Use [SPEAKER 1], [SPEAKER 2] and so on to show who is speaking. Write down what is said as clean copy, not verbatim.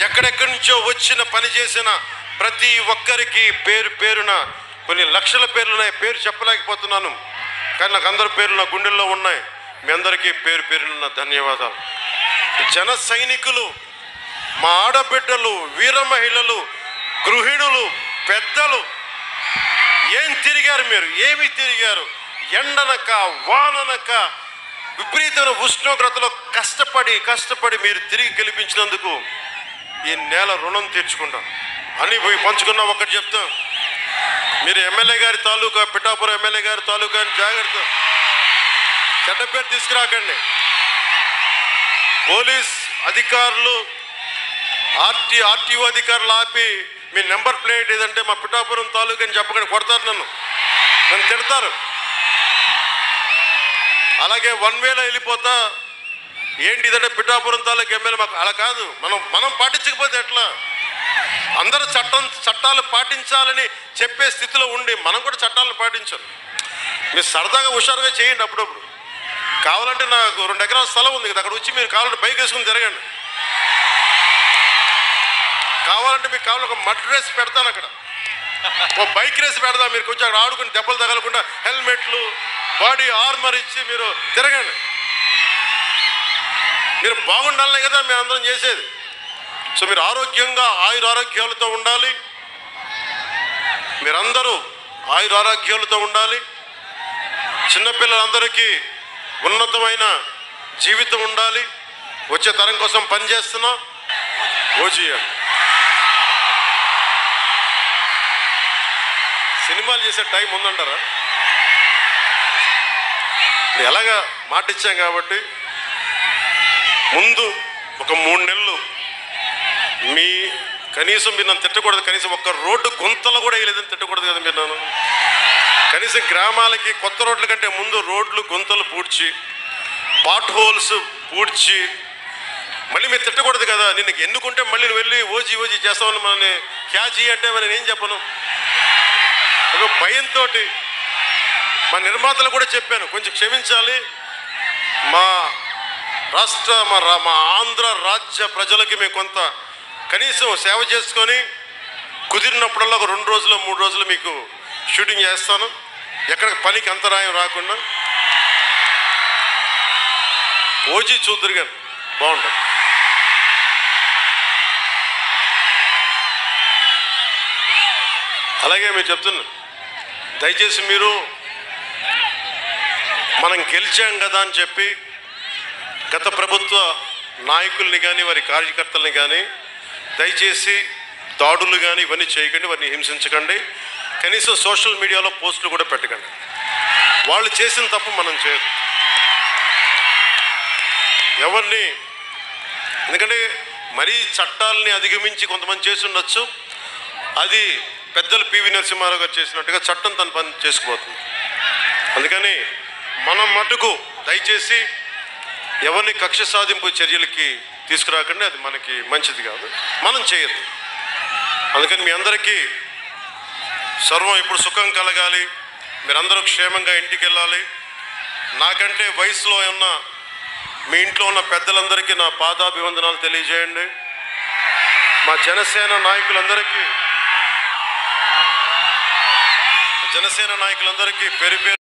[SPEAKER 1] ఎక్కడెక్కడి నుంచో వచ్చిన పని చేసిన ప్రతి ఒక్కరికి పేరు పేరున కొన్ని లక్షల పేర్లు ఉన్నాయి. పేరు చెప్పలేకపోతున్నాను, కానీ నాకు అందరి పేర్లు నా గుండెల్లో ఉన్నాయి. మీ అందరికీ పేరు పేరున ధన్యవాదాలు. జన సైనికులు, మా ఆడబిడ్డలు, వీర మహిళలు, గృహిణులు, పెద్దలు, ఏం తిరిగారు మీరు, ఏమి తిరిగారు? ఎండనక వాననక విపరీతమైన ఉష్ణోగ్రతలో కష్టపడి మీరు తిరిగి గెలిపించినందుకు ఈ నేల రుణం తీర్చుకుంటాం అని పోయి పంచుకున్నా. ఒకటి చెప్తాం, మీరు ఎమ్మెల్యే గారి తాలూకా, పిఠాపురం ఎమ్మెల్యే గారి తాలూకా అని జాగ్రత్త, చెడ్డ పేరు తీసుకురాకండి. పోలీస్ అధికారులు, ఆర్టీఓ అధికారులు ఆపి మీ నెంబర్ ప్లేట్ ఏదంటే మా పిఠాపురం తాలూకా అని చెప్పకండి, కొడతారు, నన్ను తిడతారు. అలాగే 1 వేలో వెళ్ళిపోతా ఏంటి ఇదంటే పిఠాపురం తాలూకా ఎమ్మెల్యే మాకు అలా కాదు. మనం పాటించకపోతే ఎట్లా? అందరూ చట్టాలు పాటించాలని చెప్పే స్థితిలో ఉండి మనం కూడా చట్టాలను పాటించాలి. మీరు సరదాగా హుషారుగా చేయండి. అప్పుడప్పుడు కావాలంటే నాకు 2 ఎకరాల స్థలం ఉంది కదా, అక్కడ వచ్చి మీరు కావాలంటే బైక్ వేసుకుని తిరగండి. కావాలంటే మీకు కావాలి ఒక మడ్ రేస్ పెడతాను, అక్కడ ఒక బైక్ రేస్ పెడతాం. మీరు కొంచెం అక్కడ ఆడుకుని దెబ్బలు తగలకుండా హెల్మెట్లు, బాడీ ఆర్మర్ ఇచ్చి మీరు తిరగండి. మీరు బాగుండాలనే కదా మేము అందరం చేసేది. సో మీరు ఆరోగ్యంగా ఆయురారోగ్యాలతో ఉండాలి, మీరందరూ ఆయురారోగ్యాలతో ఉండాలి. చిన్నపిల్లలందరికీ ఉన్నతమైన జీవితం ఉండాలి. వచ్చే తరం కోసం పనిచేస్తున్నా. ఓజీఎం సినిమాలు చేసే టైం ఉందంటారా? ఎలాగా మాట ఇచ్చాం కాబట్టి ముందు ఒక 3 నెలలు మీ కనీసం మీరు నన్ను తిట్టకూడదు. కనీసం ఒక్క రోడ్డు గుంతలు కూడా వేయలేదని తిట్టకూడదు కదా మీరు నన్ను. కనీసం గ్రామాలకి కొత్త రోడ్ల కంటే ముందు రోడ్లు గుంతలు పూడ్చి, పాట్ హోల్స్ పూడ్చి, మళ్ళీ మీరు తిట్టకూడదు కదా. నిన్ను ఎన్నుకుంటే మళ్ళీ నువ్వు వెళ్ళి ఓజీ చేస్తామని మనని క్యాజీ అంటే మరి నేను చెప్పను. ఒక భయంతో మా నిర్మాతలు కూడా చెప్పాను, కొంచెం క్షమించాలి. మా రాష్ట్ర మా ఆంధ్ర రాజ్య ప్రజలకి మేము కొంత కనీసం సేవ చేసుకొని కుదిరినప్పుడల్లా ఒక 2 రోజులు 3 రోజులు మీకు షూటింగ్ చేస్తాను, ఎక్కడ పనికి అంతరాయం రాకుండా. ఓజీ చూద్దరు గారు బాగుంటుంది. అలాగే మీరు చెప్తున్నా, దయచేసి మీరు మనం గెలిచాం కదా అని చెప్పి గత ప్రభుత్వ నాయకుల్ని కానీ వారి కార్యకర్తల్ని కానీ దయచేసి దాడులు కానీ ఇవన్నీ చేయకండి, వారిని హింసించకండి. కనీసం సోషల్ మీడియాలో పోస్టులు కూడా పెట్టకండి. వాళ్ళు చేసిన తప్పు మనం చేయదు ఎవరిని. ఎందుకంటే మరీ చట్టాలని అధిగమించి కొంతమంది చేసి ఉండొచ్చు. అది పెద్దలు పివి నరసింహారావు గారు చేసినట్టుగా చట్టం తన పని చేసుకుపోతుంది. అందుకని మనం మటుకు దయచేసి ఎవరిని కక్ష సాధింపు చర్యలకి తీసుకురాకండి, అది మనకి మంచిది కాదు, మనం చేయొద్దు. అందుకని మీ అందరికీ సర్వం ఇప్పుడు సుఖం కలగాలి, మీరందరూ క్షేమంగా ఇంటికి వెళ్ళాలి. నాకంటే వయసులో ఉన్న మీ ఇంట్లో ఉన్న పెద్దలందరికీ నా పాదాభివందనాలు తెలియజేయండి. మా జనసేన నాయకులందరికీ పేరు పేరు